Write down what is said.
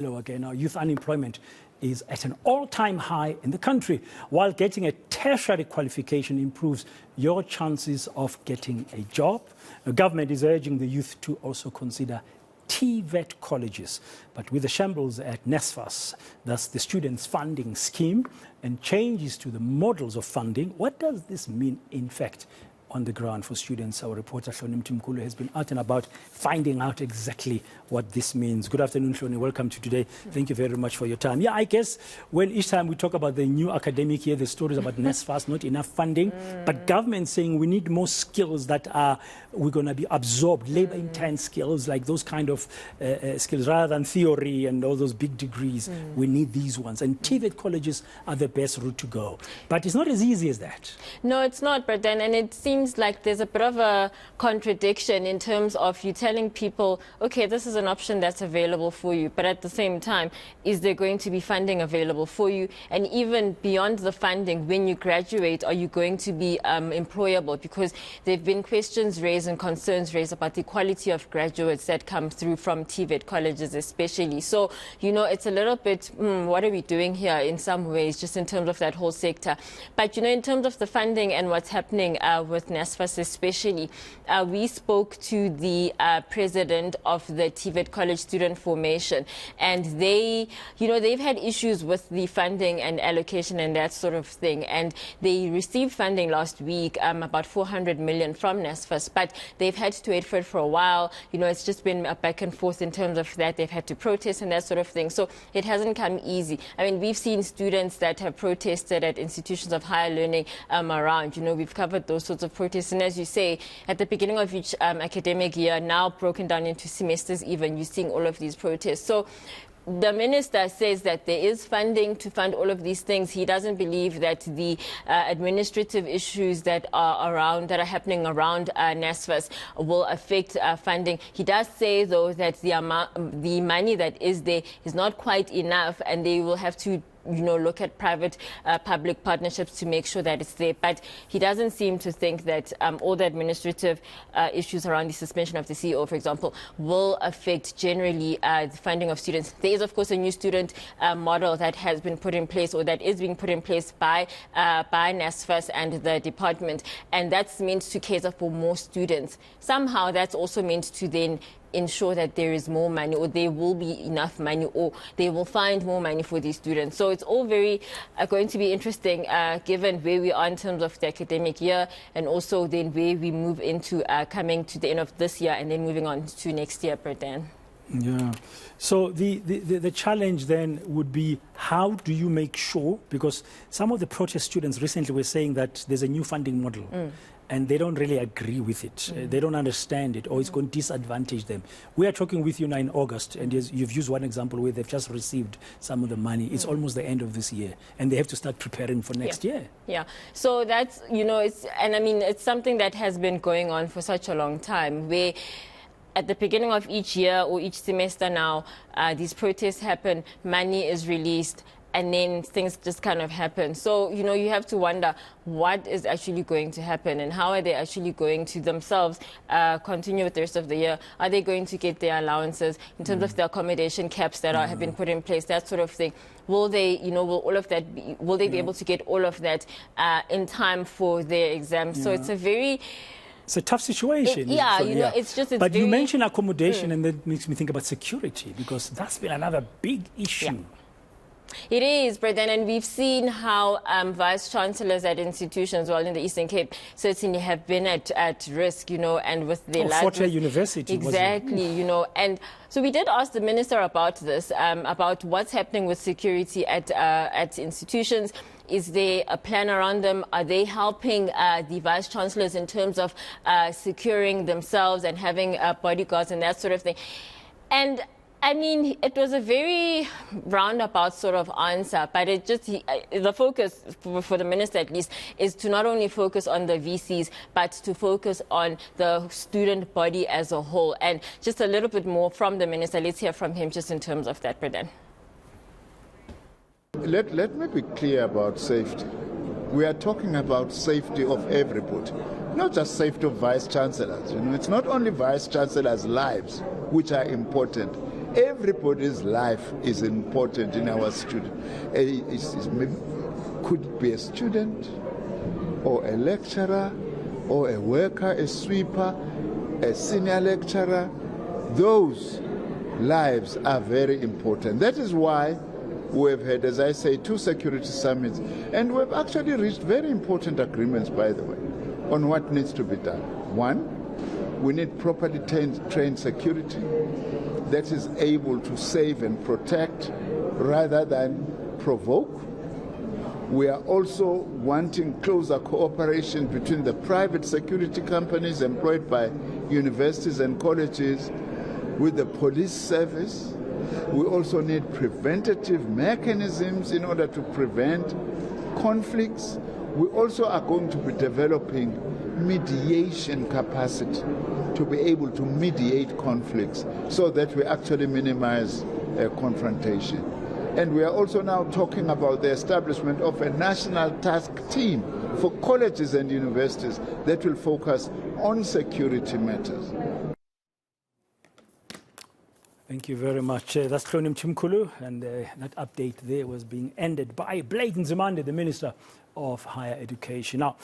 Again, our youth unemployment is at an all-time high in the country, while getting a tertiary qualification improves your chances of getting a job. The government is urging the youth to also consider TVET Colleges. But with the shambles at NSFAS, that's the Students' Funding Scheme, and changes to the models of funding, what does this mean, in fact, on the ground for students? Our reporter Hloni Mtimikulu has been out and about finding out exactly what this means. Good afternoon, Hloni. Welcome to today. Thank you very much for your time. Yeah, I guess when each time we talk about the new academic year, the stories about NSFAS, not enough funding, but government saying we need more skills that we're going to be absorbed, labor-intense skills, like those kind of skills, rather than theory and all those big degrees. We need these ones. And TVET colleges are the best route to go. But it's not as easy as that. No, it's not, but then, and it seems like there's a bit of a contradiction in terms of you telling people, okay, this is an option that's available for you, but at the same time, is there going to be funding available for you? And even beyond the funding, when you graduate, are you going to be employable? Because there have been questions raised and concerns raised about the quality of graduates that come through from TVET colleges especially. So, you know, it's a little bit, what are we doing here in some ways, just in terms of that whole sector. But, you know, in terms of the funding and what's happening with NSFAS especially, we spoke to the president of the TVET College Student Formation, and they, you know, they've had issues with the funding and allocation and that sort of thing, and they received funding last week, about 400 million from NSFAS, but they've had to wait for it for a while. You know, it's just been a back and forth in terms of that. They've had to protest and that sort of thing, so it hasn't come easy. I mean, we've seen students that have protested at institutions of higher learning around. You know, we've covered those sorts of protests, and as you say, at the beginning of each academic year, now broken down into semesters even, you're seeing all of these protests. So the minister says that there is funding to fund all of these things. He doesn't believe that the administrative issues that are happening around NSFAS will affect funding. He does say, though, that the money that is there is not quite enough, and they will have to, you know, look at private-public partnerships to make sure that it's there. But he doesn't seem to think that all the administrative issues around the suspension of the CEO, for example, will affect generally the funding of students. There is, of course, a new student model that has been put in place, or that is being put in place by NSFAS and the department, and that's meant to cater for more students. Somehow that's also meant to then ensure that there is more money, or there will be enough money, or they will find more money for these students. So it's all very going to be interesting given where we are in terms of the academic year, and also then where we move into coming to the end of this year and then moving on to next year, Pradan. Yeah. So the challenge then would be, how do you make sure, because some of the protest students recently were saying that there's a new funding model, and they don't really agree with it. They don't understand it, or it's going to disadvantage them. We are talking with you now in August, and you've used one example where they've just received some of the money. It's almost the end of this year, and they have to start preparing for next year. Yeah, so that's, you know, and I mean, it's something that has been going on for such a long time, where at the beginning of each year or each semester now, these protests happen, money is released, and then things just kind of happen. So, you know, you have to wonder what is actually going to happen, and how are they actually going to themselves continue with the rest of the year? Are they going to get their allowances in terms of the accommodation caps that have been put in place, that sort of thing? Will they, you know, will all of that will they be able to get all of that in time for their exams? So it's a tough situation. It's just. But you mentioned accommodation, and that makes me think about security, because that's been another big issue. Yeah. It is, Braden, and we've seen how vice-chancellors at institutions, well, in the Eastern Cape, certainly have been at risk, you know, and with the Fort University. Exactly, you know, and so we did ask the minister about this, about what's happening with security at institutions. Is there a plan around them? Are they helping the vice-chancellors in terms of securing themselves and having bodyguards and that sort of thing? And I mean, it was a very roundabout sort of answer, but it just, the focus for the minister at least is to not only focus on the VCs, but to focus on the student body as a whole. And just a little bit more from the minister. Let's hear from him just in terms of that, Pradan. Let me be clear about safety. We are talking about safety of everybody, not just safety of vice-chancellors. You know, it's not only vice-chancellors' lives which are important. Everybody's life is important in our student. Could be a student, or a lecturer, or a worker, a sweeper, a senior lecturer. Those lives are very important. That is why we've had, as I say, 2 security summits, and we've actually reached very important agreements, by the way, on what needs to be done. 1, we need properly trained security that is able to save and protect rather than provoke. We are also wanting closer cooperation between the private security companies employed by universities and colleges with the police service. We also need preventative mechanisms in order to prevent conflicts. We also are going to be developing mediation capacity to be able to mediate conflicts so that we actually minimize confrontation. And we are also now talking about the establishment of a national task team for colleges and universities that will focus on security matters. Thank you very much. That's Hloni Mtimikulu, and that update there was being ended by Blade Nzimande, the Minister of Higher Education. Now,